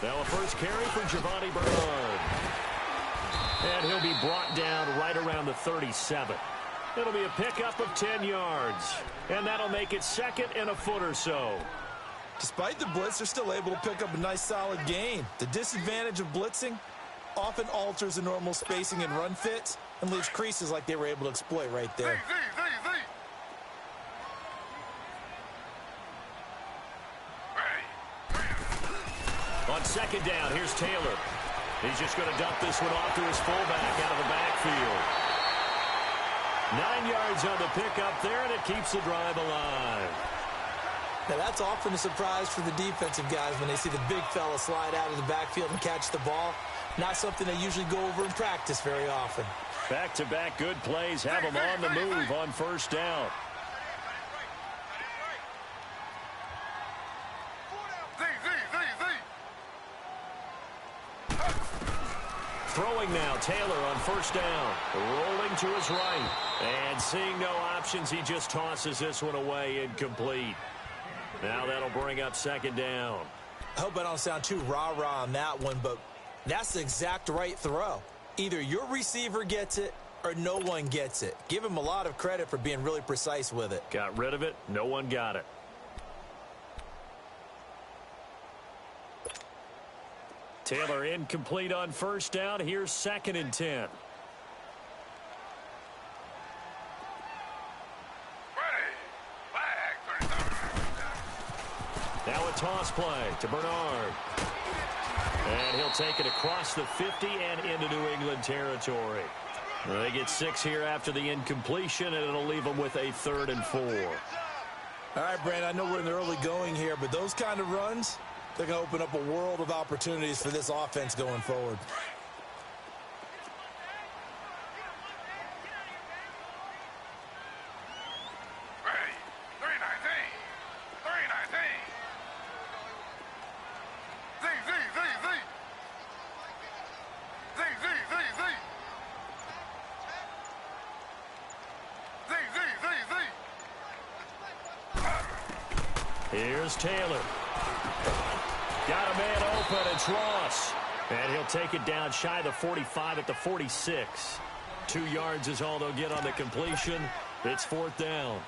Now a first carry for Giovanni Bernard. And he'll be brought down right around the 37. It'll be a pickup of 10 yards. And that'll make it second and a foot or so. Despite the blitz, they're still able to pick up a nice solid gain. The disadvantage of blitzing often alters the normal spacing and run fits and leaves creases like they were able to exploit right there. On second down, here's Taylor. He's just going to dump this one off to his fullback out of the backfield. 9 yards on the pickup there, and it keeps the drive alive. Now, that's often a surprise for the defensive guys when they see the big fella slide out of the backfield and catch the ball. Not something they usually go over in practice very often. Back-to-back good plays have them on the move on first down. Throwing now, Taylor on first down. Rolling to his right. And seeing no options, he just tosses this one away incomplete. Now that'll bring up second down. I hope I don't sound too rah-rah on that one, but that's the exact right throw. Either your receiver gets it or no one gets it. Give him a lot of credit for being really precise with it. Got rid of it. No one got it. Taylor incomplete on first down. Here's second and 10. Now a toss play to Bernard. And he'll take it across the 50 and into New England territory. They get 6 here after the incompletion, and it'll leave them with a 3rd and 4. All right, Brandon, I know we're in the early going here, but those kind of runs, they're going to open up a world of opportunities for this offense going forward. Here's Taylor. Got a man open, it's Ross. And he'll take it down shy of the 45 at the 46. 2 yards is all they'll get on the completion. It's 4th down.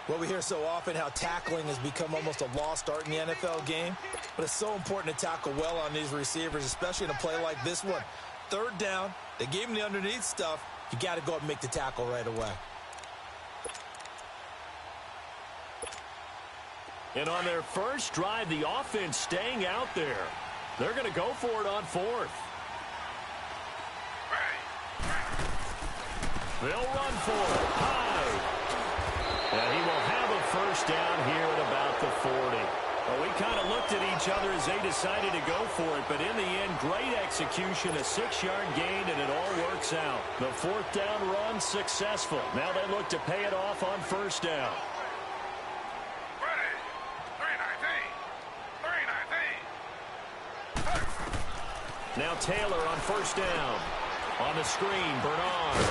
Well, we hear so often how tackling has become almost a lost art in the NFL game. But it's so important to tackle well on these receivers, especially in a play like this one. 3rd down, they gave him the underneath stuff. You got to go up and make the tackle right away. And on their first drive, the offense staying out there. They're going to go for it on 4th. They'll run for it. High. And he will have a first down here at about the 40. Well, we kind of looked at each other as they decided to go for it. But in the end, great execution, a 6-yard gain, and it all works out. The 4th down run successful. Now they look to pay it off on first down. Now Taylor on first down. On the screen, Bernard.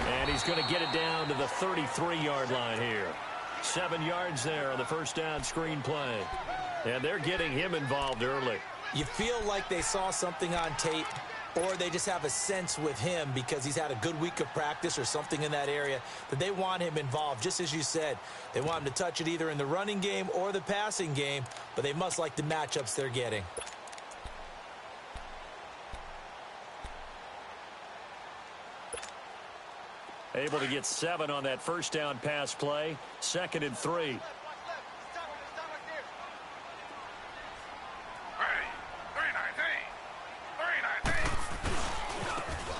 And he's going to get it down to the 33-yard line here. 7 yards there on the first down screen play. And they're getting him involved early. You feel like they saw something on tape, or they just have a sense with him because he's had a good week of practice or something in that area that they want him involved. Just as you said, they want him to touch it either in the running game or the passing game, but they must like the matchups they're getting. Able to get 7 on that first down pass play. 2nd and 3.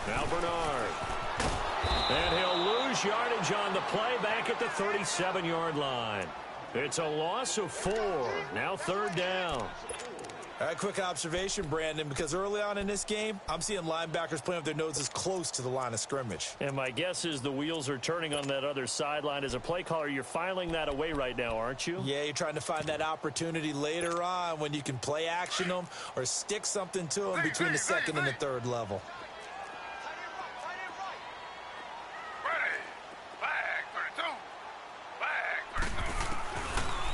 Now Bernard. And he'll lose yardage on the play back at the 37-yard line. It's a loss of 4. Now 3rd down. All right, quick observation, Brandon, because early on in this game, I'm seeing linebackers playing with their noses close to the line of scrimmage. And my guess is the wheels are turning on that other sideline. As a play caller, you're filing that away right now, aren't you? Yeah, you're trying to find that opportunity later on when you can play action them or stick something to them between the 2nd and the 3rd level.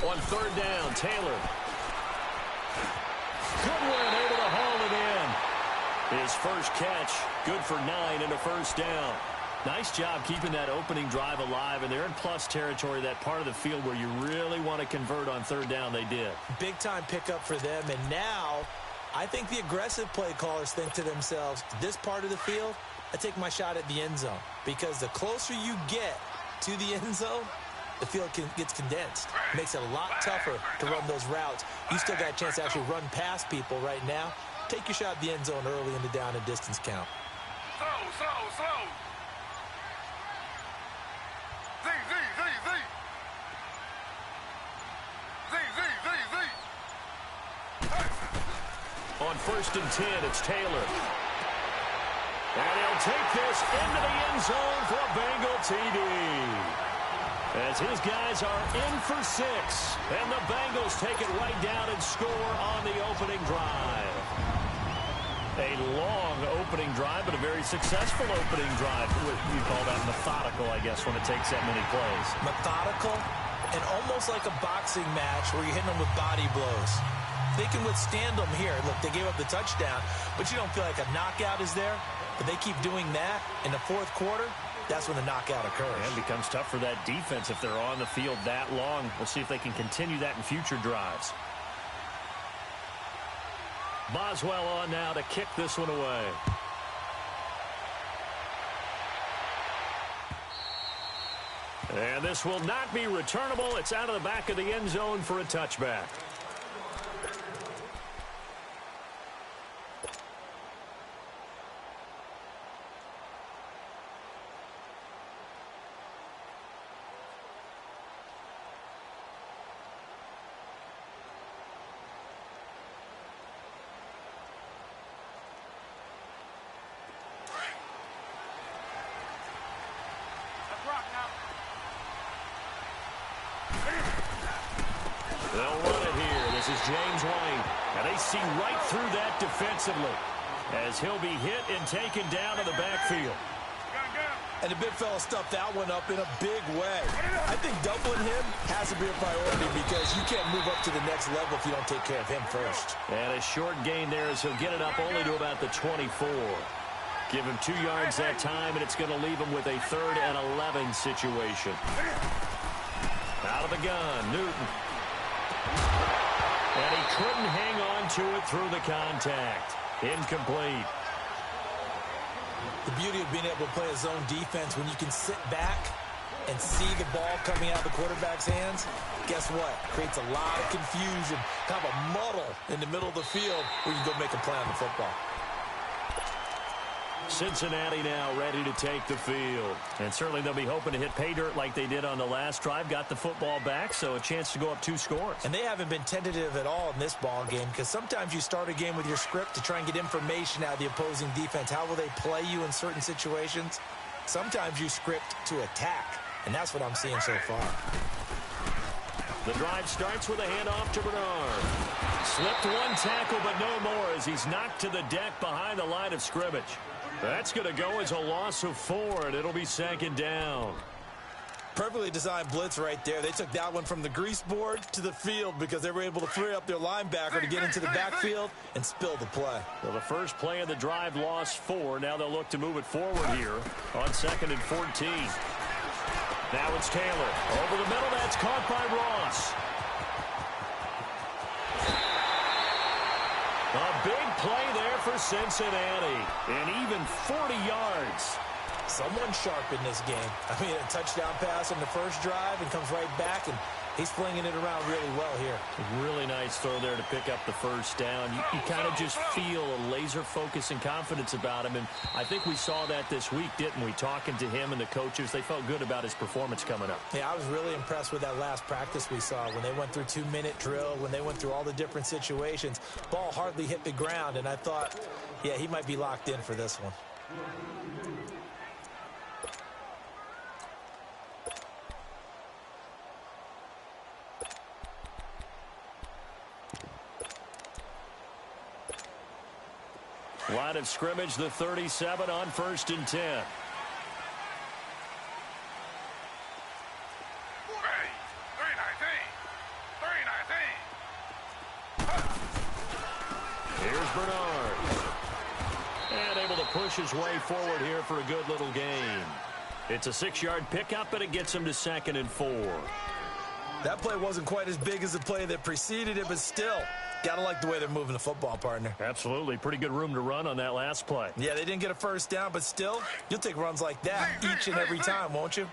On 3rd down, Taylor. Goodwin able to haul it in. His first catch, good for 9 and a first down. Nice job keeping that opening drive alive, and they're in plus territory, that part of the field where you really want to convert on third down. They did. Big-time pickup for them, and now I think the aggressive play callers think to themselves, this part of the field, I take my shot at the end zone, because the closer you get to the end zone, the field gets condensed. It makes it a lot tougher to run those routes. You still got a chance to actually run past people right now. Take your shot at the end zone early in the down and distance count. Slow. On 1st and 10, it's Taylor. And he'll take this into the end zone for a Bengal TD. As his guys are in for 6. And the Bengals take it right down and score on the opening drive. A long opening drive, but a very successful opening drive. You call that methodical, I guess, when it takes that many plays. Methodical and almost like a boxing match where you're hitting them with body blows. They can withstand them here. Look, they gave up the touchdown, but you don't feel like a knockout is there. But they keep doing that in the fourth quarter. That's when the knockout occurs. And it becomes tough for that defense if they're on the field that long. We'll see if they can continue that in future drives. Boswell on now to kick this one away. And this will not be returnable. It's out of the back of the end zone for a touchback. They'll run it here. This is James White. And they see right through that defensively as he'll be hit and taken down to the backfield. And the big fella stuffed that one up in a big way. I think doubling him has to be a priority because you can't move up to the next level if you don't take care of him first. And a short gain there as he'll get it up only to about the 24. Give him 2 yards that time, and it's going to leave him with a 3rd and 11 situation. Out of the gun, Newton. And he couldn't hang on to it through the contact. Incomplete. The beauty of being able to play a zone defense when you can sit back and see the ball coming out of the quarterback's hands, guess what? Creates a lot of confusion, kind of a muddle in the middle of the field where you go make a play on the football. Cincinnati now ready to take the field. And certainly they'll be hoping to hit pay dirt like they did on the last drive. Got the football back, so a chance to go up 2 scores. And they haven't been tentative at all in this ball game because sometimes you start a game with your script to try and get information out of the opposing defense. How will they play you in certain situations? Sometimes you script to attack, and that's what I'm seeing so far. The drive starts with a handoff to Bernard. Slipped 1 tackle, but no more as he's knocked to the deck behind the line of scrimmage. That's going to go as a loss of 4, and it'll be 2nd down. Perfectly designed blitz right there. They took that one from the grease board to the field because they were able to free up their linebacker to get into the backfield and spill the play. Well, the first play of the drive lost 4. Now they'll look to move it forward here on 2nd and 14. Now it's Taylor. Over the middle, that's caught by Ross. A big play there for Cincinnati. And even 40 yards. Someone sharp in this game. I mean, a touchdown pass on the first drive and comes right back, and he's flinging it around really well here. A really nice throw there to pick up the first down. You kind of just feel a laser focus and confidence about him, and I think we saw that this week, didn't we? Talking to him and the coaches, they felt good about his performance coming up. Yeah, I was really impressed with that last practice we saw when they went through 2-minute drill, when they went through all the different situations. Ball hardly hit the ground, and I thought, yeah, he might be locked in for this one. Line of scrimmage, the 37 on 1st and 10. Here's Bernard. And able to push his way forward here for a good little gain. It's a 6-yard pickup, and it gets him to 2nd and 4. That play wasn't quite as big as the play that preceded it, but still, gotta like the way they're moving the football, partner. Absolutely. Pretty good room to run on that last play. Yeah, they didn't get a first down, but still, you'll take runs like that each and every time, won't you?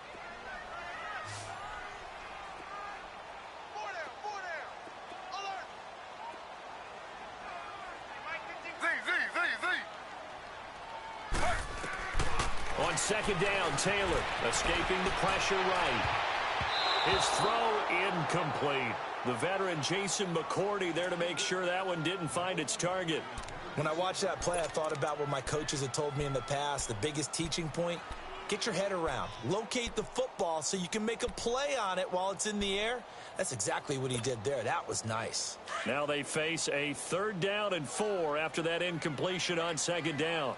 On 2nd down, Taylor escaping the pressure right. His throw incomplete. The veteran Jason McCourty there to make sure that one didn't find its target. When I watched that play, I thought about what my coaches had told me in the past. The biggest teaching point, get your head around. Locate the football so you can make a play on it while it's in the air. That's exactly what he did there. That was nice. Now they face a 3rd down and 4 after that incompletion on 2nd down.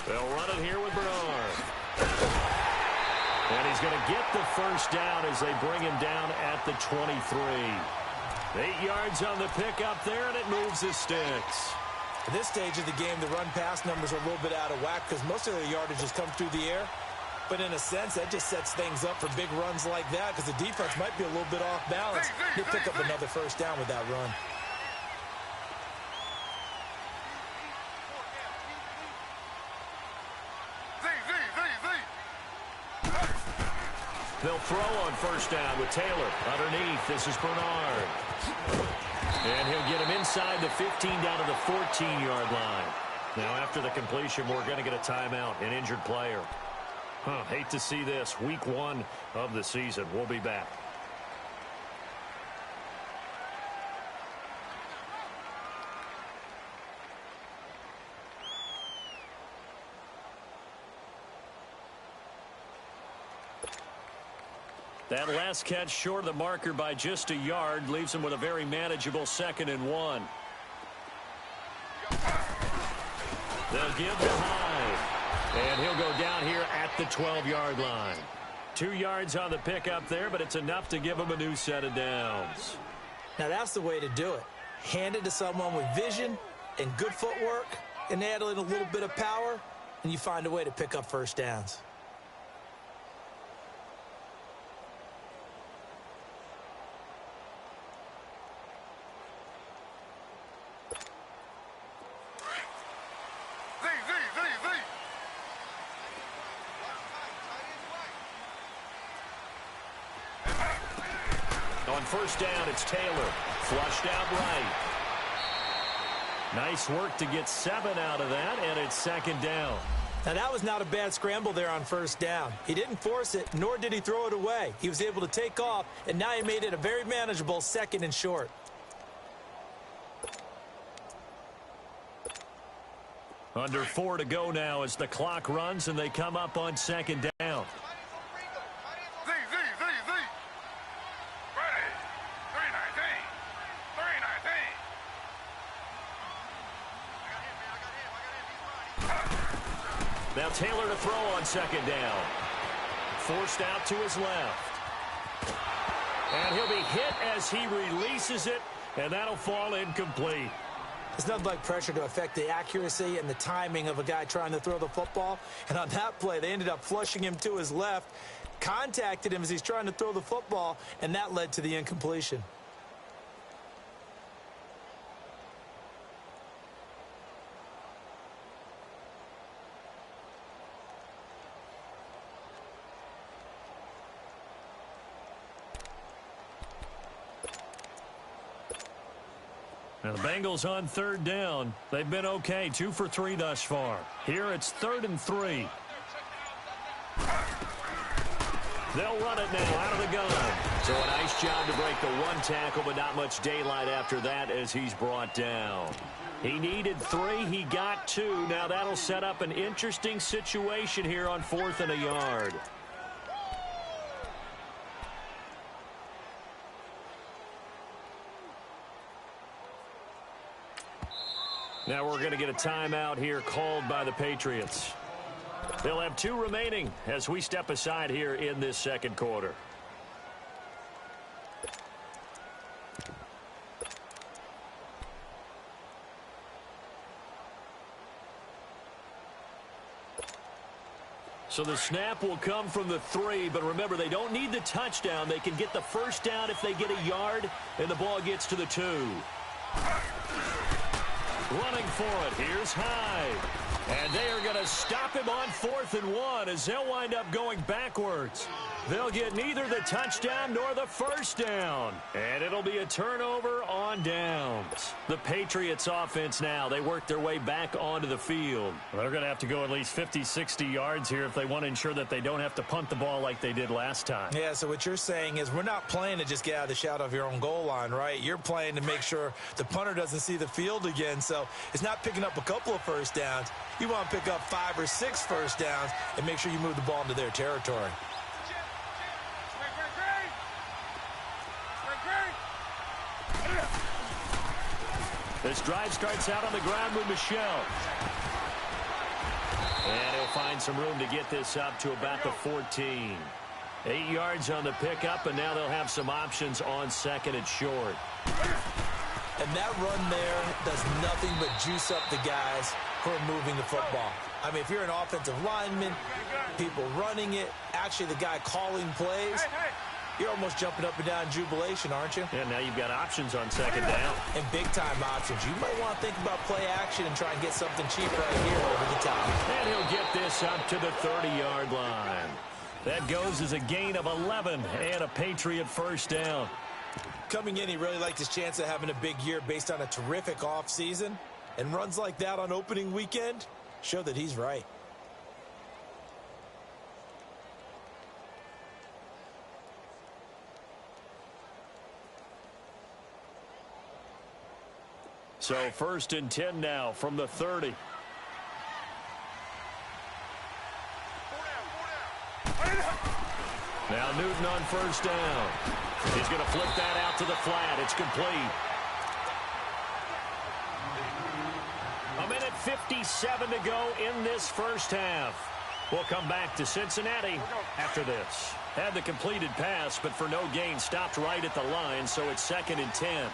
They'll run it here with Bernard. And he's going to get the first down as they bring him down at the 23. 8 yards on the pickup there, and it moves the sticks. At this stage of the game, the run-pass numbers are a little bit out of whack because most of their yardage has come through the air. But in a sense, that just sets things up for big runs like that because the defense might be a little bit off balance. They pick up another first down with that run. They'll throw on first down with Taylor. Underneath, this is Bernard. And he'll get him inside the 15 down to the 14-yard line. Now, after the completion, we're going to get a timeout, an injured player. Hate to see this. Week 1 of the season. We'll be back. That last catch short of the marker by just a yard leaves him with a very manageable 2nd and 1. They'll give to Hyde. And he'll go down here at the 12-yard line. 2 yards on the pickup there, but it's enough to give him a new set of downs. Now that's the way to do it. Hand it to someone with vision and good footwork and add in a little bit of power, and you find a way to pick up first downs. On first down, it's Taylor. Flushed out right. Nice work to get 7 out of that, and it's 2nd down. Now, that was not a bad scramble there on first down. He didn't force it, nor did he throw it away. He was able to take off, and now he made it a very manageable 2nd and short. Under 4 to go now as the clock runs, and they come up on 2nd down. Now Taylor to throw on 2nd down. Forced out to his left. And he'll be hit as he releases it, and that'll fall incomplete. It's nothing like pressure to affect the accuracy and the timing of a guy trying to throw the football. And on that play, they ended up flushing him to his left, contacted him as he's trying to throw the football, and that led to the incompletion. Now the Bengals on 3rd down. They've been okay, 2 for 3 thus far. Here it's 3rd and 3. They'll run it now out of the gun. So a nice job to break the 1 tackle, but not much daylight after that as he's brought down. He needed 3. He got 2. Now that'll set up an interesting situation here on 4th and a yard. Now we're going to get a timeout here called by the Patriots. They'll have 2 remaining as we step aside here in this 2nd quarter. So the snap will come from the 3, but remember, they don't need the touchdown. They can get the first down if they get a yard, and the ball gets to the 2. Running for it, here's Hyde. And they are going to stop him on 4th and 1 as they'll wind up going backwards. They'll get neither the touchdown nor the first down. And it'll be a turnover on downs. The Patriots offense now, they work their way back onto the field. They're going to have to go at least 50, 60 yards here if they want to ensure that they don't have to punt the ball like they did last time. Yeah, so what you're saying is we're not playing to just get out of the shadow of your own goal line, right? You're playing to make sure the punter doesn't see the field again. So it's not picking up a couple of first downs. You want to pick up 5 or 6 first downs and make sure you move the ball into their territory. This drive starts out on the ground with Michel. And he'll find some room to get this up to about the 14. 8 yards on the pickup, and now they'll have some options on 2nd and short. And that run there does nothing but juice up the guys who are moving the football. I mean, if you're an offensive lineman, people running it, actually the guy calling plays, you're almost jumping up and down in jubilation, aren't you? And now you've got options on 2nd down. And big-time options. You might want to think about play action and try and get something cheap right here over the top. And he'll get this up to the 30-yard line. That goes as a gain of 11 and a Patriot first down. Coming in, he really liked his chance of having a big year based on a terrific offseason. And runs like that on opening weekend show that he's right. So 1st and 10 now from the 30. Now Newton on first down. He's going to flip that out to the flat. It's complete. 1:57 to go in this first half. We'll come back to Cincinnati after this. Had the completed pass, but for no gain, stopped right at the line, so it's 2nd and 10.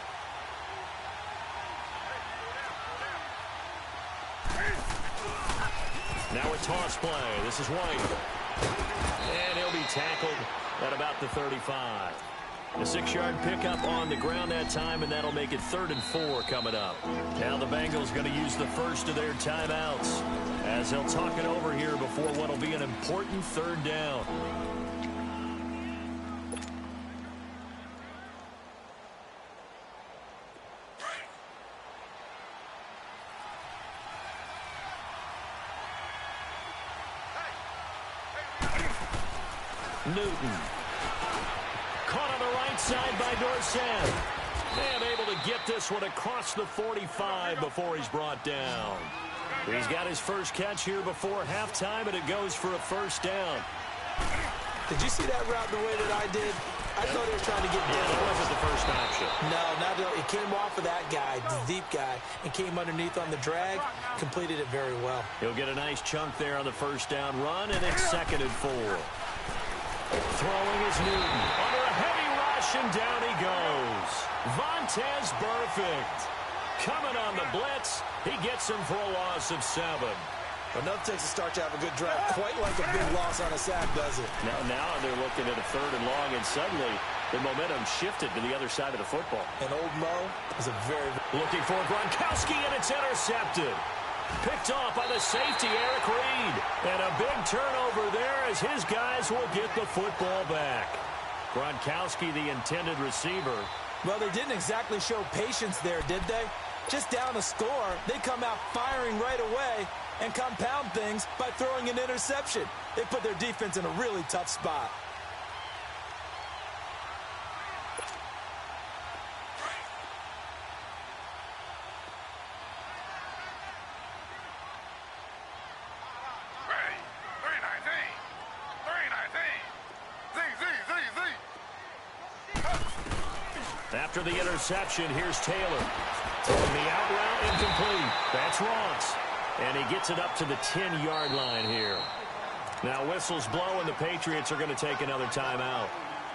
Now a toss play. This is White. And he'll be tackled at about the 35. A 6-yard pickup on the ground that time, and that'll make it 3rd and 4 coming up. Now the Bengals going to use the first of their timeouts as they'll talk it over here before what will be an important 3rd down. Newton. Caught on the right side by Dorsett. And able to get this one across the 45 before he's brought down. He's got his first catch here before halftime, and it goes for a first down. Did you see that route the way that I did? I thought he was trying to get down. That wasn't the first option. No, not at all. It came off of that guy, the deep guy, and came underneath on the drag. Completed it very well. He'll get a nice chunk there on the first down run, and it's 2nd and 4. Throwing is Newton. Under a heavy rush, and down he goes. Vontaze Burfict. Coming on the blitz. He gets him for a loss of 7. Enough takes a start to have a good drive. Quite like a big loss on a sack, does it? Now they're looking at a 3rd and long, and suddenly the momentum shifted to the other side of the football. And old Mo is a very... Looking for Gronkowski, and it's intercepted. Picked off by the safety, Eric Reed. And a big turnover there as his guys will get the football back. Gronkowski, the intended receiver. Well, they didn't exactly show patience there, did they? Just down a score, they come out firing right away and compound things by throwing an interception. They put their defense in a really tough spot. After the interception, here's Taylor. Throwing the out route, incomplete. That's Ross. And he gets it up to the 10-yard line here. Now whistles blow, and the Patriots are going to take another timeout,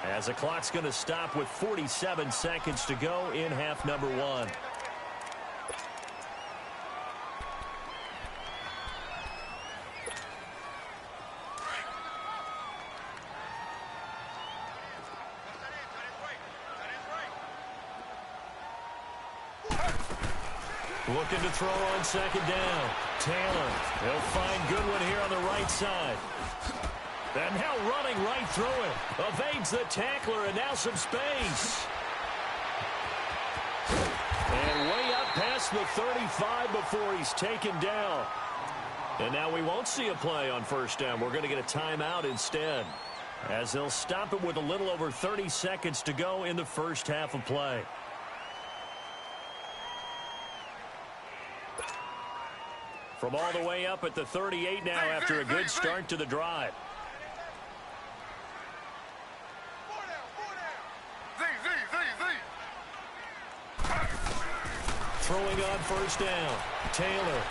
as the clock's going to stop with 47 seconds to go in half number 1. Looking to throw on second down. Taylor, he'll find Goodwin here on the right side. And now running right through it. Evades the tackler, and now some space. And way up past the 35 before he's taken down. And now we won't see a play on first down. We're going to get a timeout instead, as they'll stop it with a little over 30 seconds to go in the first half of play. From all the way up at the 38 now after a good start to the drive. Throwing on first down. Taylor.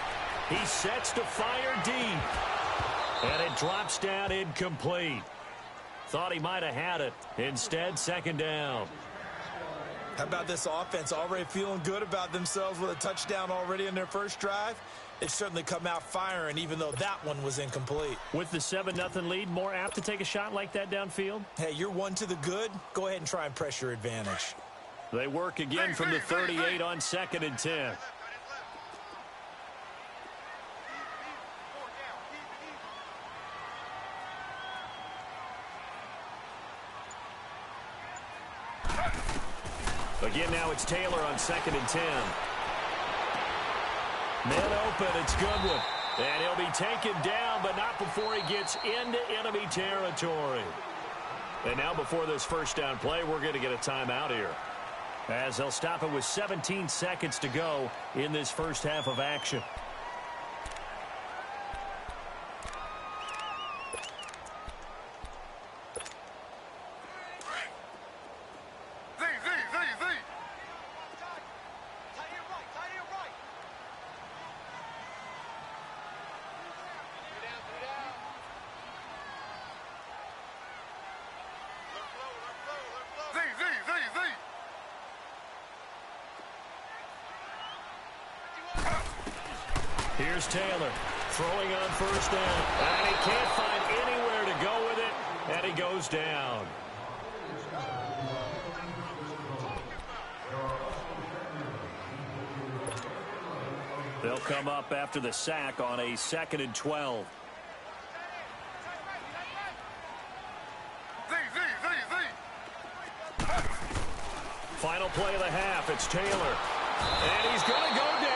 He sets to fire deep. And it drops down incomplete. Thought he might have had it. Instead, second down. How about this offense already feeling good about themselves with a touchdown already in their first drive? They've certainly come out firing, even though that one was incomplete. With the 7-0 lead, more apt to take a shot like that downfield? Hey, you're one to the good. Go ahead and try and press your advantage. They work again from the 38 on 2nd and 10. Again, now it's Taylor on 2nd and 10. Man open, it's Goodwin. And he'll be taken down, but not before he gets into enemy territory. And now before this first down play, we're going to get a timeout here, as they'll stop it with 17 seconds to go in this first half of action. Here's Taylor throwing on first down. And he can't find anywhere to go with it, and he goes down. They'll come up after the sack on a 2nd and 12. Final play of the half. It's Taylor. And he's going to go down.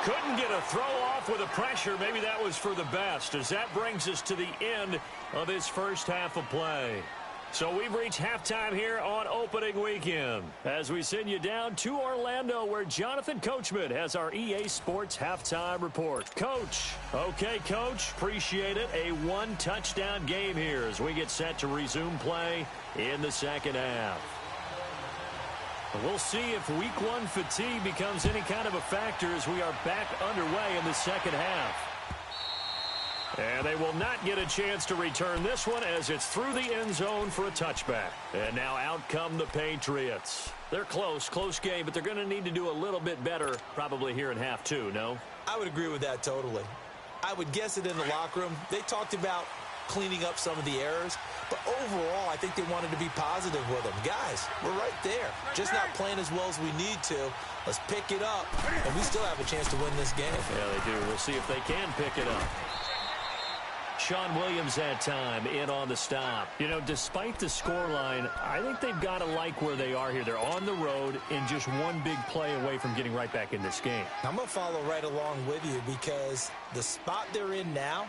Couldn't get a throw off with the pressure. Maybe that was for the best, as that brings us to the end of this first half of play. So we've reached halftime here on opening weekend, as we send you down to Orlando, where Jonathan Coachman has our EA Sports halftime report. Coach. Okay, Coach. Appreciate it. A one-touchdown game here as we get set to resume play in the second half. We'll see if week one fatigue becomes any kind of a factor as we are back underway in the second half. And they will not get a chance to return this one, as it's through the end zone for a touchback. And now out come the Patriots. They're close game, but they're going to need to do a little bit better probably here in half two, no? I would agree with that totally. I would guess it in the locker room. They talked about cleaning up some of the errors, but overall, I think they wanted to be positive with them. Guys, we're right there. Just not playing as well as we need to. Let's pick it up, and we still have a chance to win this game. Yeah, they do. We'll see if they can pick it up. Sean Williams that time in on the stop. You know, despite the scoreline, I think they've got to like where they are here. They're on the road and just one big play away from getting right back in this game. I'm going to follow right along with you, because the spot they're in now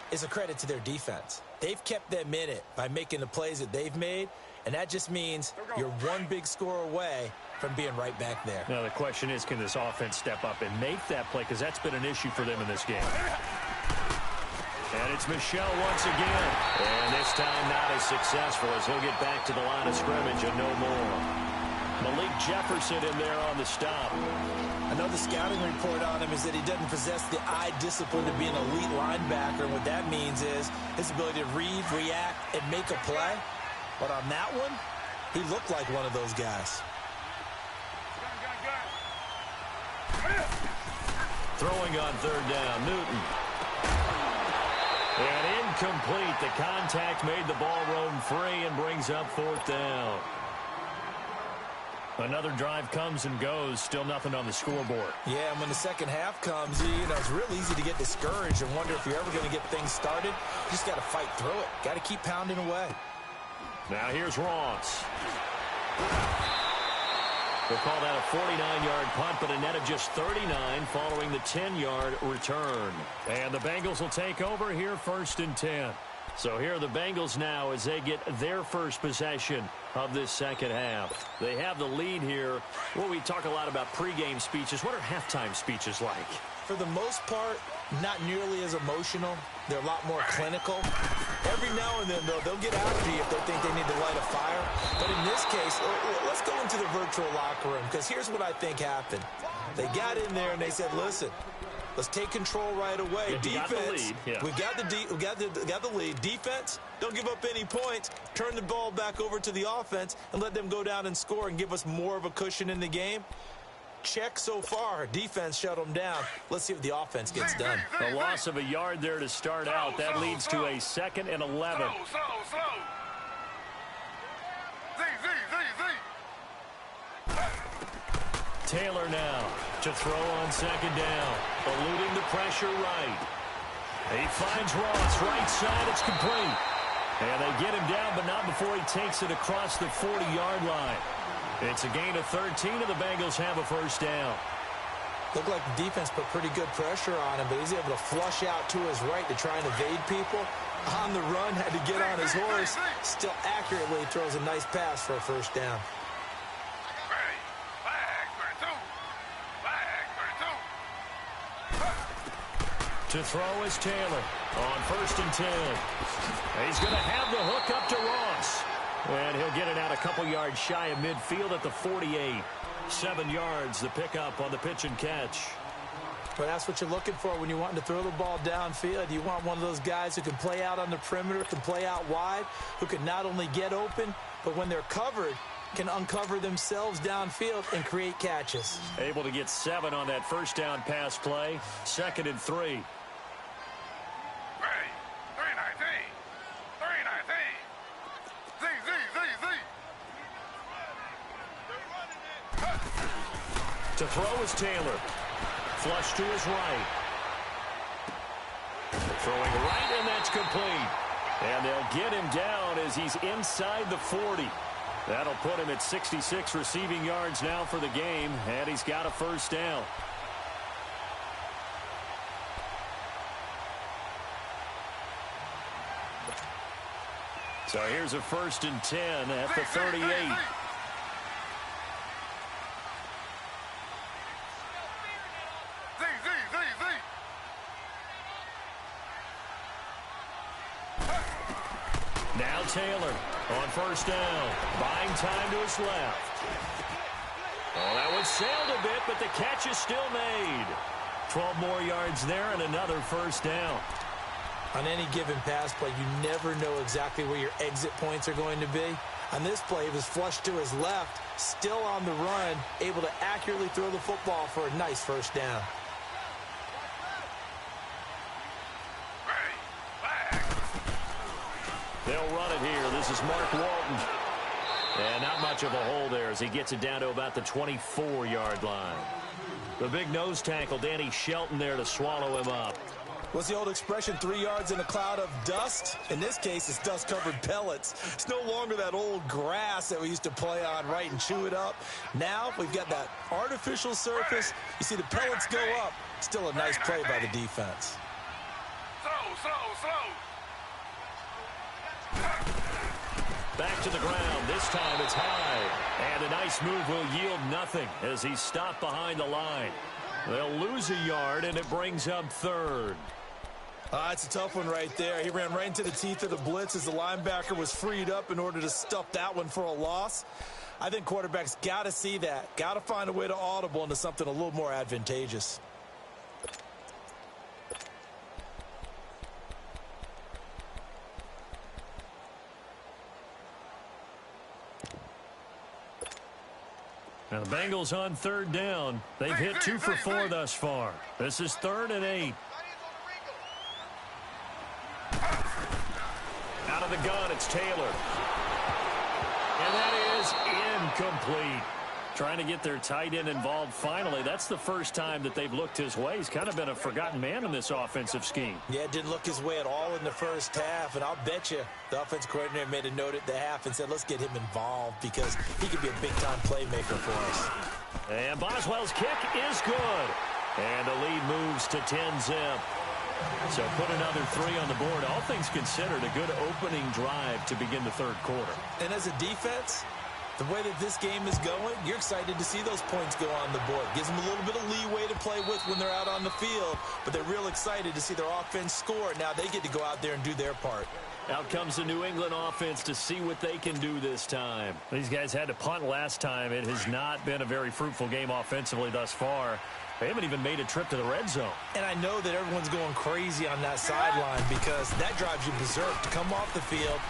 is a credit to their defense. They've kept them in it by making the plays that they've made, and that just means you're one big score away from being right back there. Now, the question is, can this offense step up and make that play? Because that's been an issue for them in this game. And it's Michel once again. And this time not as successful, as he'll get back to the line of scrimmage and no more. Malik Jefferson in there on the stop. Another scouting report on him is that he doesn't possess the eye discipline to be an elite linebacker. And what that means is his ability to read, react, and make a play. But on that one, he looked like one of those guys. Throwing on third down, Newton. And incomplete. The contact made the ball roam free and brings up fourth down. Another drive comes and goes. Still nothing on the scoreboard. Yeah, and when the second half comes, it's real easy to get discouraged and wonder if you're ever going to get things started. You just got to fight through it. Got to keep pounding away. Now here's Ross. We'll call that a 49-yard punt, but a net of just 39 following the 10-yard return. And the Bengals will take over here 1st and 10. So here are the Bengals now as they get their first possession of this second half. They have the lead here. Well, we talk a lot about pregame speeches. What are halftime speeches like? For the most part, not nearly as emotional. They're a lot more clinical. Every now and then, though, they'll get after you if they think they need to light a fire. But in this case, let's go into the virtual locker room, because here's what I think happened. They got in there and they said, listen, let's take control right away. Defense, we got the lead. Defense, don't give up any points. Turn the ball back over to the offense and let them go down and score and give us more of a cushion in the game. Check so far. Defense shut them down. Let's see what the offense gets done. The loss of a yard there to start out. That leads to a 2nd and 11. Taylor now to throw on 2nd down. Eluding the pressure right. He finds Ross right side. It's complete. And they get him down, but not before he takes it across the 40-yard line. It's a gain of 13, and the Bengals have a first down. Looked like the defense put pretty good pressure on him, but he's able to flush out to his right to try and evade people. On the run, had to get on his horse. Still accurately throws a nice pass for a first down. To throw is Taylor on 1st and 10. He's going to have the hook up to Ross. And he'll get it out a couple yards shy of midfield at the 48. 7 yards, the pickup on the pitch and catch. But that's what you're looking for when you're wanting to throw the ball downfield. You want one of those guys who can play out on the perimeter, can play out wide, who can not only get open, but when they're covered, can uncover themselves downfield and create catches. Able to get 7 on that first down pass play. 2nd and 3. To throw is Taylor. Flush to his right. Throwing right, and that's complete. And they'll get him down as he's inside the 40. That'll put him at 66 receiving yards now for the game, and he's got a first down. So here's a 1st and 10 at the 38. Now Taylor on 1st down, buying time to his left. Oh, that one sailed a bit, but the catch is still made. 12 more yards there and another first down. On any given pass play, you never know exactly where your exit points are going to be. On this play, it was flushed to his left, still on the run, able to accurately throw the football for a nice first down. They'll run it here. This is Mark Walton. And not much of a hole there as he gets it down to about the 24-yard line. The big nose tackle, Danny Shelton, there to swallow him up. What's the old expression, 3 yards in a cloud of dust? In this case, it's dust-covered pellets. It's no longer that old grass that we used to play on, right, and chew it up. Now we've got that artificial surface. You see the pellets go up. Still a nice play by the defense. Slow. Back to the ground. This time it's high. And a nice move will yield nothing as he's stopped behind the line. They'll lose a yard, and it brings up 3rd. It's a tough one right there. He ran right into the teeth of the blitz as the linebacker was freed up in order to stuff that one for a loss. I think quarterbacks got to see that. Got to find a way to audible into something a little more advantageous. Now the Bengals on 3rd down. They've hit 2 for 4 thus far. This is 3rd and 8. Out of the gun, it's Taylor. And that is incomplete. Trying to get their tight end involved finally. That's the first time that they've looked his way. He's kind of been a forgotten man in this offensive scheme. Yeah, it didn't look his way at all in the first half, and I'll bet you the offense coordinator made a note at the half and said, let's get him involved because he could be a big-time playmaker for us. And Boswell's kick is good. And the lead moves to 10-zip. So put another 3 on the board. All things considered, a good opening drive to begin the third quarter. And as a defense, the way that this game is going, you're excited to see those points go on the board. Gives them a little bit of leeway to play with when they're out on the field, but they're real excited to see their offense score. Now they get to go out there and do their part. Out comes the New England offense to see what they can do this time. These guys had to punt last time. It has not been a very fruitful game offensively thus far. They haven't even made a trip to the red zone. And I know that everyone's going crazy on that sideline because that drives you berserk to come off the field,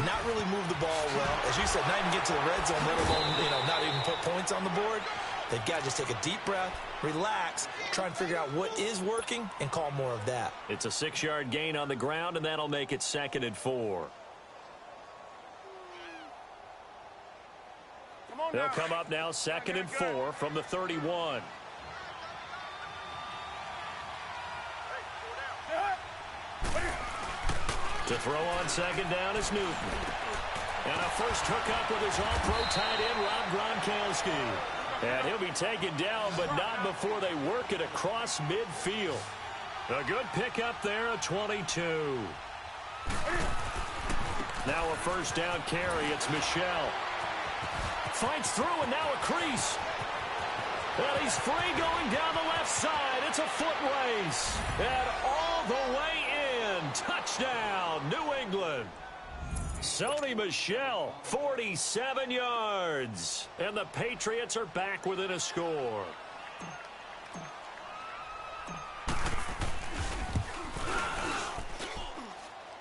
not really move the ball well. As you said, not even get to the red zone, let alone, not even put points on the board. They've got to just take a deep breath, relax, try and figure out what is working, and call more of that. It's a 6-yard gain on the ground, and that'll make it 2nd and 4. They'll come up now 2nd and 4 from the 31. To throw on 2nd down is Newton. And a first hookup with his all-pro tight end, Rob Gronkowski. And he'll be taken down, but not before they work it across midfield. A good pickup there, a 22. Now a first down carry. It's Michelle. Fights through, and now a crease. And he's free going down the left side. It's a foot race. And all the way in. Touchdown, New England. Sony Michel, 47 yards. And the Patriots are back within a score.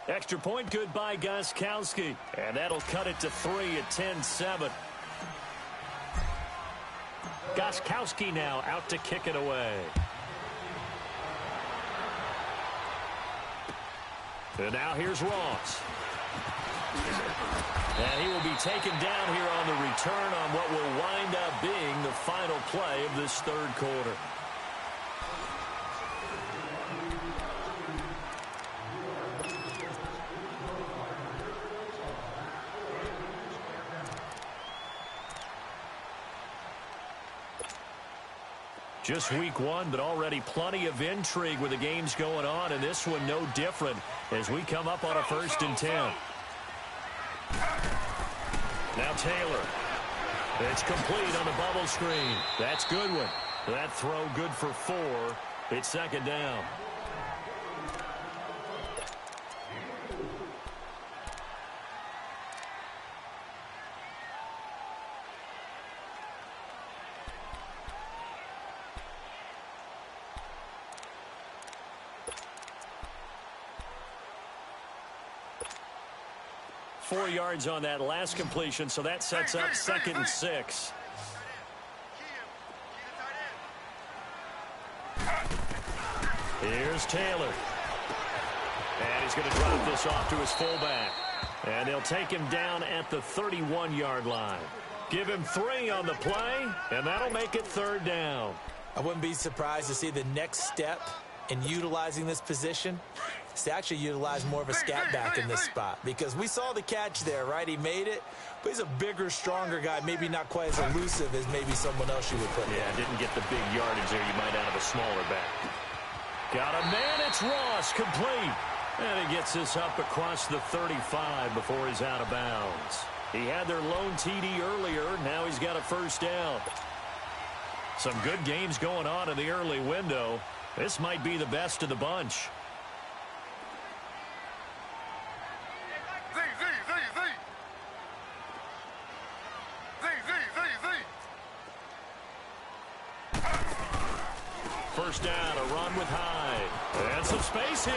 Extra point good by Gostkowski. And that'll cut it to 3 at 10-7. Gostkowski now out to kick it away. And now here's Ross. And he will be taken down here on the return on what will wind up being the final play of this third quarter. Just week 1, but already plenty of intrigue with the games going on, and this one no different as we come up on a 1st and 10. Now Taylor. It's complete on the bubble screen. That's Goodwin. That throw good for 4. It's 2nd down. Four yards on that last completion, so that sets up 2nd and 6. Here's Taylor. And he's going to drop this off to his fullback. And they'll take him down at the 31-yard line. Give him 3 on the play, and that'll make it 3rd down. I wouldn't be surprised to see the next step in utilizing this position is to actually utilize more of a scat back in this spot, because we saw the catch there, right? He made it, but he's a bigger, stronger guy, maybe not quite as elusive as maybe someone else you would put. Yeah, didn't get the big yardage there you might out of a smaller back. Got a man, it's Ross, complete. And he gets this up across the 35 before he's out of bounds. He had their lone TD earlier, now he's got a first down. Some good games going on in the early window. This might be the best of the bunch. First down, a run with Hyde. And some space here.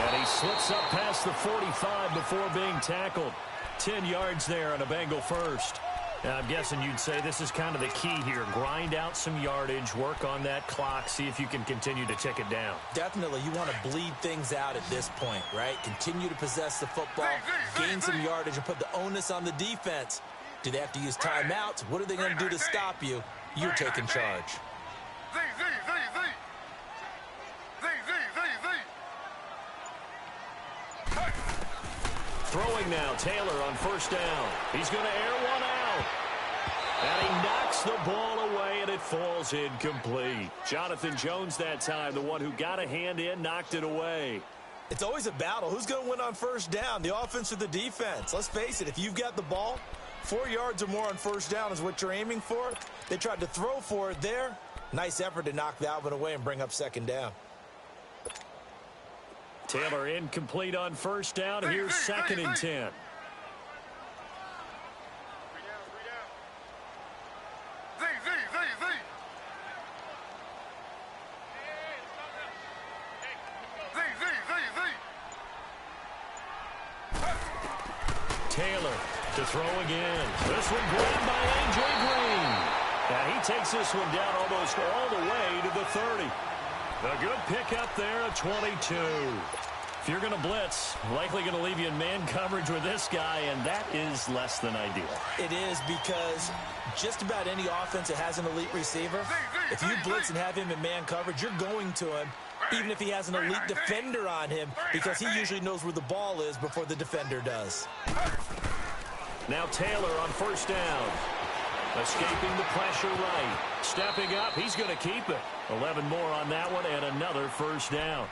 And he slips up past the 45 before being tackled. 10 yards there on a Bengal first. Now, I'm guessing you'd say this is kind of the key here. Grind out some yardage, work on that clock, see if you can continue to tick it down. Definitely. You want to bleed things out at this point, right? Continue to possess the football, gain some yardage, and put the onus on the defense Do they have to use timeouts? What are they going to do to stop you? You're taking charge. Z, Z, Z, Z. Z, Z, Z, Z. Throwing now, Taylor on first down. He's going to air one out. And he knocks the ball away, and it falls incomplete. Jonathan Jones that time, the one who got a hand in, knocked it away. It's always a battle. Who's going to win on first down, the offense or the defense? Let's face it, if you've got the ball, 4 yards or more on first down is what you're aiming for. They tried to throw for it there. Nice effort to knock that one away and bring up second down. Taylor incomplete on first down. Here's second and 10. Taylor to throw again. This one grabbed by A.J. Green. And he takes this one down almost all the way to the 30. A good pickup there at 22. If you're going to blitz, likely going to leave you in man coverage with this guy, and that is less than ideal. It is, because just about any offense that has an elite receiver, if you blitz and have him in man coverage, you're going to him, even if he has an elite defender on him, because he usually knows where the ball is before the defender does. Now Taylor on first down. Escaping the pressure right. Stepping up, he's going to keep it. 11 more on that one and another first down.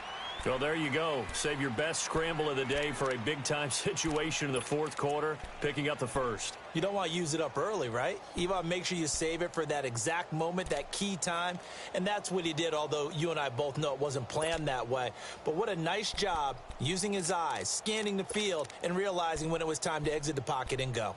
Well, there you go. Save your best scramble of the day for a big-time situation in the fourth quarter, picking up the first. You don't want to use it up early, right? You want to make sure you save it for that exact moment, that key time. And that's what he did, although you and I both know it wasn't planned that way. But what a nice job using his eyes, scanning the field, and realizing when it was time to exit the pocket and go.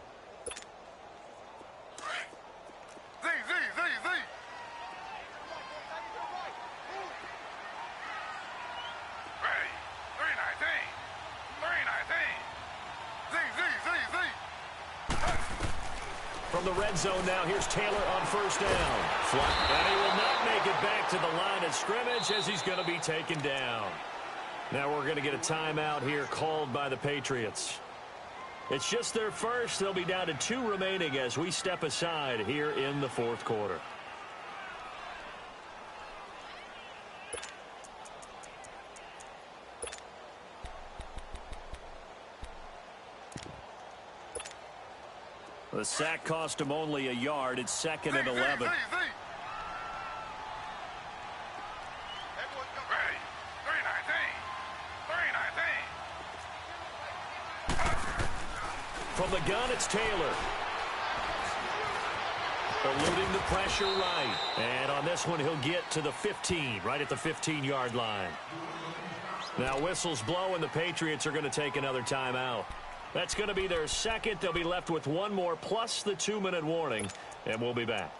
From the red zone now, here's Taylor on first down. Flat, and he will not make it back to the line of scrimmage as he's going to be taken down. Now we're going to get a timeout here called by the Patriots. It's just their first. They'll be down to 2 remaining as we step aside here in the fourth quarter. The sack cost him only a yard. It's second and 11. From the gun, it's Taylor. Eluding the pressure right. And on this one, he'll get to the 15, right at the 15-yard line. Now whistles blow, and the Patriots are going to take another timeout. That's going to be their second. They'll be left with one more plus the 2-minute warning, and we'll be back.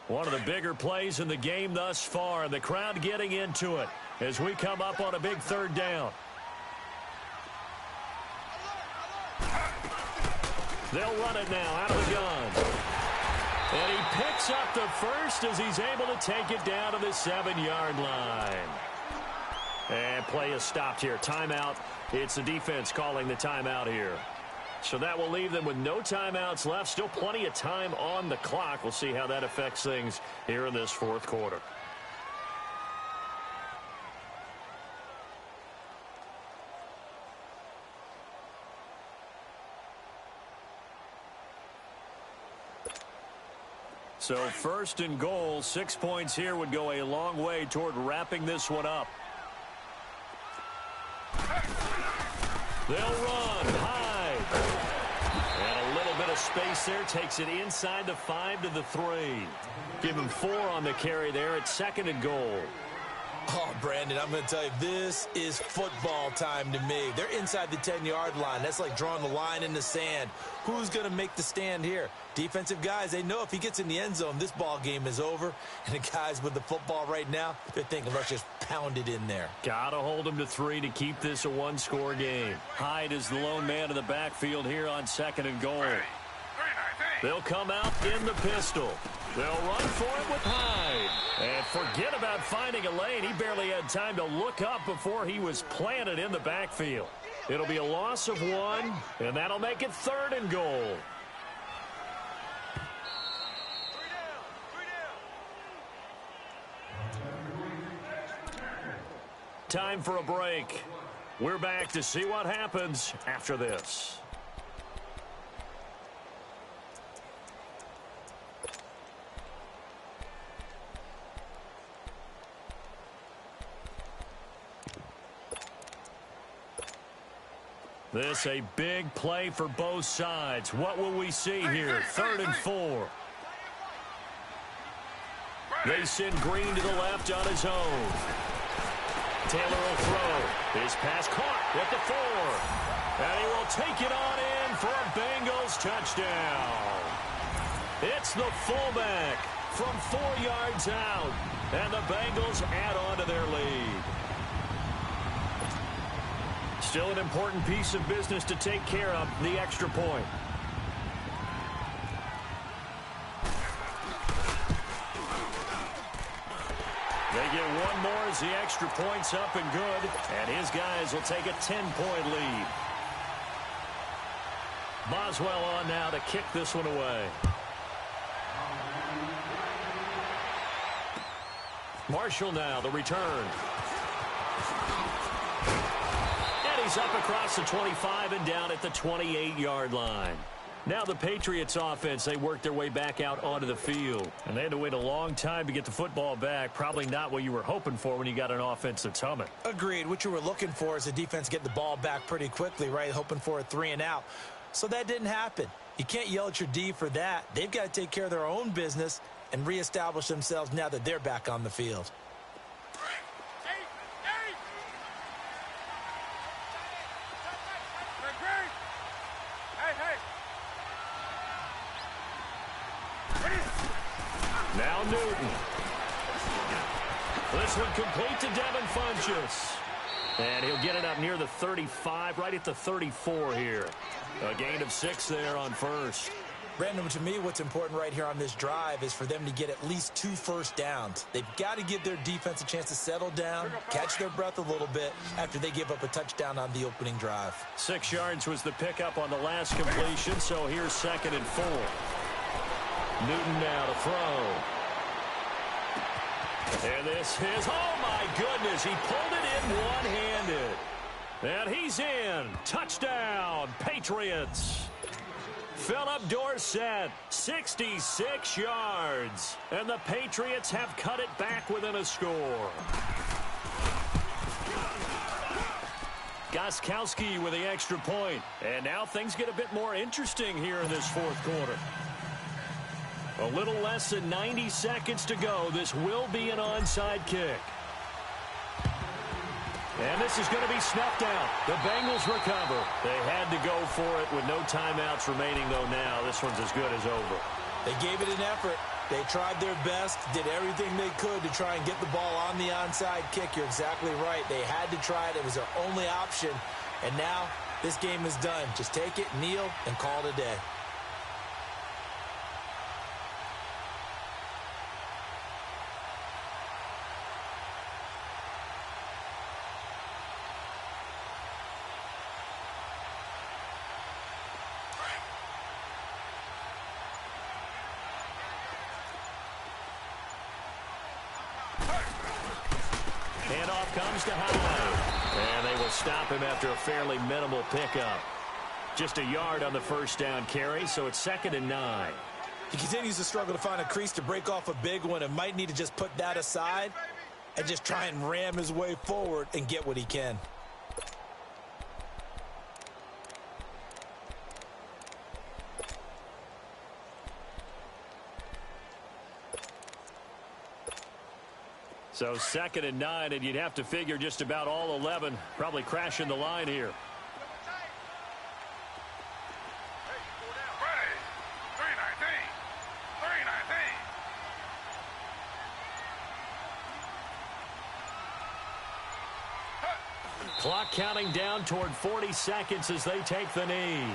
One of the bigger plays in the game thus far, and the crowd getting into it as we come up on a big third down. They'll run it now out of the gun. And he picks up the first as he's able to take it down to the 7-yard line. And play is stopped here. Timeout. It's the defense calling the timeout here. So that will leave them with no timeouts left. Still plenty of time on the clock. We'll see how that affects things here in this fourth quarter. So first and goal, 6 points here would go a long way toward wrapping this one up. They'll run high. And a little bit of space there takes it inside the 5 to the 3. Give him 4 on the carry there at second and goal. Oh, Brandon, I'm going to tell you, this is football time to me. They're inside the 10-yard line. That's like drawing the line in the sand. Who's going to make the stand here? Defensive guys, they know if he gets in the end zone, this ball game is over. And the guys with the football right now, they're thinking, let's just pound it in there. Got to hold him to 3 to keep this a one-score game. Hyde is the lone man in the backfield here on second and goal. 3-19. They'll come out in the pistol. They'll run for it with Hyde. And forget about finding a lane. He barely had time to look up before he was planted in the backfield. It'll be a loss of 1, and that'll make it 3rd and goal. Time for a break. We're back to see what happens after this. This a big play for both sides. What will we see here? 3rd and 4. They send Green to the left on his own. Taylor will throw. His pass caught at the 4. And he will take it on in for a Bengals touchdown. It's the fullback from 4 yards out. And the Bengals add on to their lead. Still an important piece of business to take care of, the extra point. They get one more as the extra point's up and good, and his guys will take a 10-point lead. Boswell on now to kick this one away. Marshall now, the return. He's up across the 25 and down at the 28-yard line. Now the Patriots offense, they worked their way back out onto the field. And they had to wait a long time to get the football back. Probably not what you were hoping for when you got an offense that's humming. Agreed. What you were looking for is the defense get the ball back pretty quickly, right? Hoping for a 3 and out. So that didn't happen. You can't yell at your D for that. They've got to take care of their own business and reestablish themselves now that they're back on the field. Now Newton. This one complete to Devin Funchess. And he'll get it up near the 35, right at the 34 here. A gain of 6 there on first. Brandon, to me, what's important right here on this drive is for them to get at least 2 first downs. They've got to give their defense a chance to settle down, catch their breath a little bit after they give up a touchdown on the opening drive. 6 yards was the pickup on the last completion, so here's 2nd and 4. Newton now to throw. And this is, oh my goodness, he pulled it in one-handed. And he's in. Touchdown, Patriots. Philip Dorsett, 66 yards. And the Patriots have cut it back within a score. Gostkowski with the extra point. And now things get a bit more interesting here in this 4th quarter. A little less than 90 seconds to go. This will be an onside kick. And this is going to be snuffed out. The Bengals recover. They had to go for it with no timeouts remaining, though now. This one's as good as over. They gave it an effort. They tried their best, did everything they could to try and get the ball on the onside kick. You're exactly right. They had to try it. It was their only option. And now this game is done. Just take it, kneel, and call it a day. Handoff comes to Hyde. And they will stop him after a fairly minimal pickup. Just a yard on the first down carry, so it's 2nd and 9. He continues to struggle to find a crease to break off a big one and might need to just put that aside and just try and ram his way forward and get what he can. So 2nd and 9, and you'd have to figure just about all 11 probably crashing the line here. Clock counting down toward 40 seconds as they take the knee.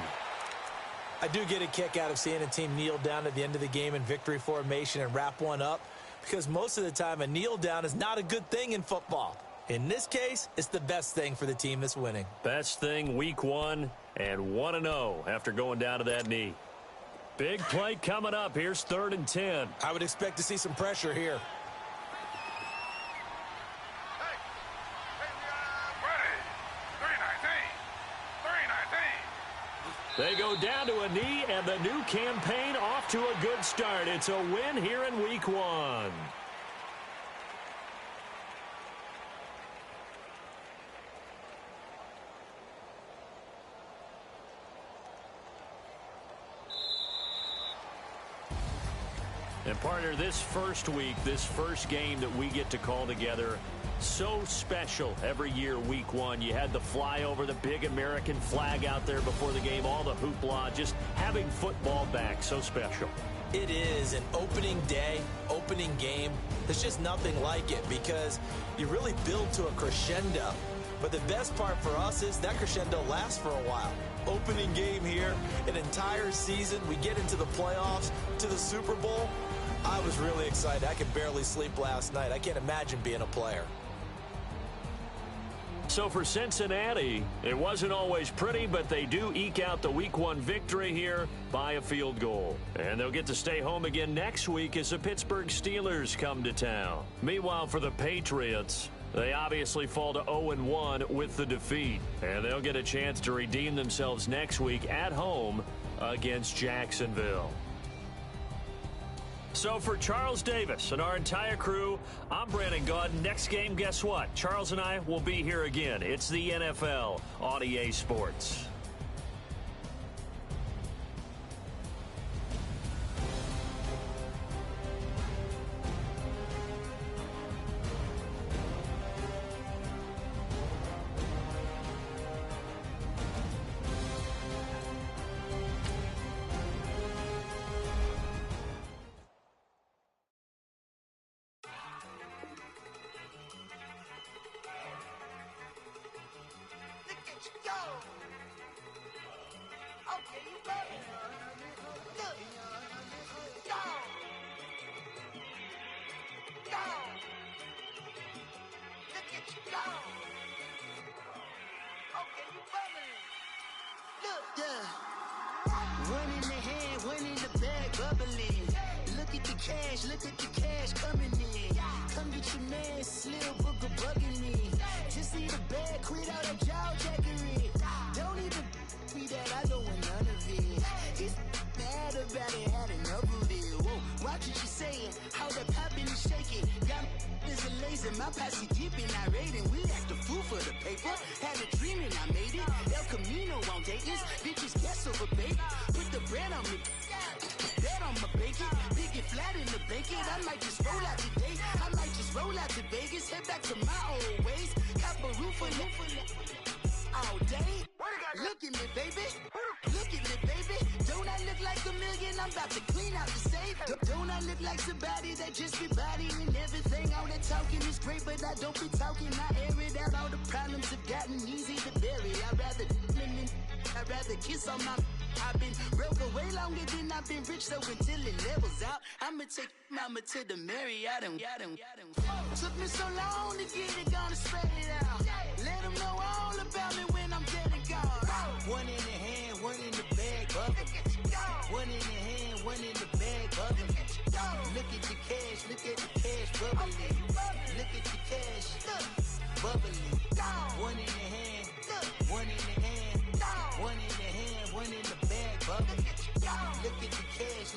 I do get a kick out of seeing a team kneel down at the end of the game in victory formation and wrap one up, because most of the time a kneel down is not a good thing in football. In this case, it's the best thing for the team that's winning. Best thing week 1 and 1-0 after going down to that knee. Big play coming up. Here's 3rd and 10. I would expect to see some pressure here. They go down to a knee, and the new campaign off to a good start. It's a win here in week 1. And partner, this first week, this first game that we get to call together, so special every year, week 1. You had the flyover, the big American flag out there before the game, all the hoopla, just having football back, so special. It is an opening day, opening game. There's just nothing like it because you really build to a crescendo. But the best part for us is that crescendo lasts for a while. Opening game here, an entire season. We get into the playoffs, to the Super Bowl. I was really excited. I could barely sleep last night. I can't imagine being a player. So for Cincinnati, it wasn't always pretty, but they do eke out the week 1 victory here by a field goal. And they'll get to stay home again next week as the Pittsburgh Steelers come to town. Meanwhile, for the Patriots, they obviously fall to 0-1 with the defeat. And they'll get a chance to redeem themselves next week at home against Jacksonville. So for Charles Davis and our entire crew, I'm Brandon Gaudin. Next game, guess what? Charles and I will be here again. It's the NFL on EA Sports. One in the hand, one in the bag, bubbling. Look at the cash coming in. Come get your man, Slim Booker bugging me. Just see the bag, quit all that jaw jackery. Don't even be that, I don't want none of it. He's mad about it, had enough of it. Whoa, watch what you saying, how that poppin' and shaking. Got is a lazy, my posse deep and I raiding. We act a fool for the paper, had a dream and I made it. El Camino on Dayton's, bitches guess over bait. Put the bread on me, bet on my bacon. Big it flat in the bacon, I might just roll out today. I might just roll out to Vegas, head back to my old ways. Cop a roof for all day. Look at me, baby. Look at me, baby. Don't I look like a million? I'm about to clean out the safe. Don't I look like somebody that just be bodying everything? All that talking is great, but I don't be talking. I air it out. All the problems have gotten easy to bury. I'd rather kiss on my... I've been broke way longer than I've been rich, so until it levels out, I'ma take mama to the Marriott and took me so long to get it, gonna spread it out. Let them know all about me when I'm dead and gone. One in the hand, one in the bag, bubbling. One in the hand, one in the bag, bubbling. Look at the cash, bubbling. Look at the cash, bubbling. One in the hand, one in the hand, one in the hand, one in the bag, bubbling. Look at the cash,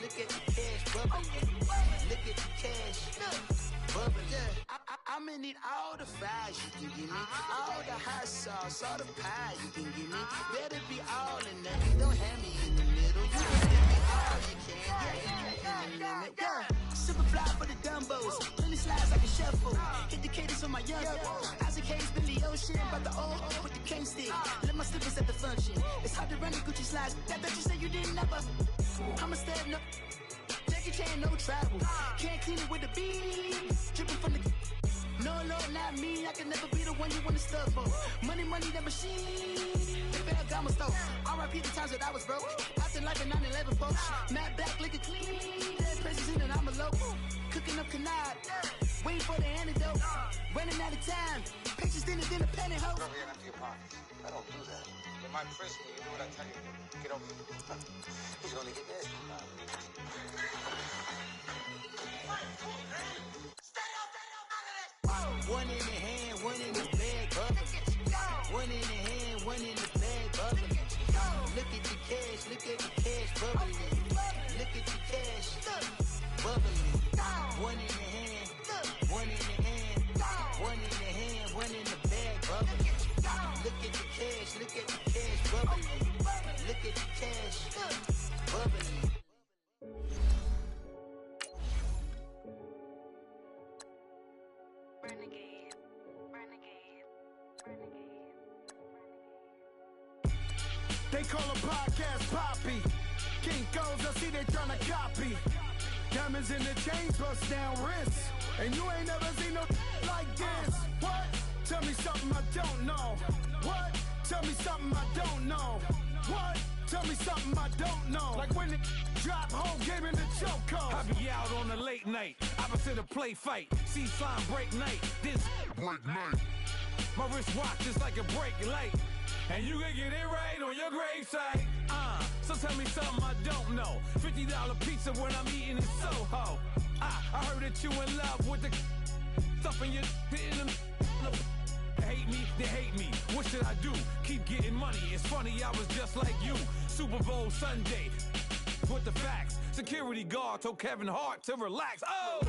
bubbling. Look at the cash, bubbling. I'ma need all the fries you can give me, all the hot sauce, all the pie you can give me. Better be all in nothing, don't have me in the middle. You can give me all you can, yeah. Super fly for the dumbos, plenty slides like a shuffle. Hit the cadence on my young Isaac Hayes, Billy Ocean, about the old with the cane stick. Let my slippers at the function. It's hard to run the Gucci slides. That bet you say you didn't never. I'ma stab no. Jackie Chan, no travel. Can't clean it with the beat. Dripping from the No, Lord, not me. I can never be the one you want to stuff for. Money, the machine. They fell down my stove. R.I.P. the times that I was broke. Acting like a 9/11 folks. Matte black, liquor clean. Dead presses in and I'm a local. Cooking up canard. Waiting for the antidote. Running out of time. Pictures in the penny hoe. Go here and empty your pockets. I don't do that. You might frisk me. You do what I tell you. Get over here. He's gonna get this. One in the hand, one in the bag, bubbling. One in the hand, one in the bag, bubbling. Look at the cash, bubbling. Look at the cash, bubbling. One in the hand, one in the hand, one in the hand, one in the bag, bubbling. Look at the cash, bubbling. Look at the cash, bubbling. Renegade, renegade, renegade, renegade. They call a podcast Poppy. Kinkos, I see they tryna copy. Diamonds in the chains, bust down wrists. And you ain't never seen no like this. What? Tell me something I don't know. What? Tell me something I don't know. What? Tell me something I don't know. Like when it drop, whole game in the chokehold. I be out on a late night, opposite a play fight. See slime break night, this break night. My wristwatch is like a brake light. And you can get it right on your gravesite. So tell me something I don't know. $50 pizza when I'm eating in Soho. I heard that you in love with the stuff in your hitting them. Hate me, they hate me. What should I do? Keep getting money. It's funny, I was just like you. Super Bowl Sunday. With the facts. Security guard told Kevin Hart to relax. Oh!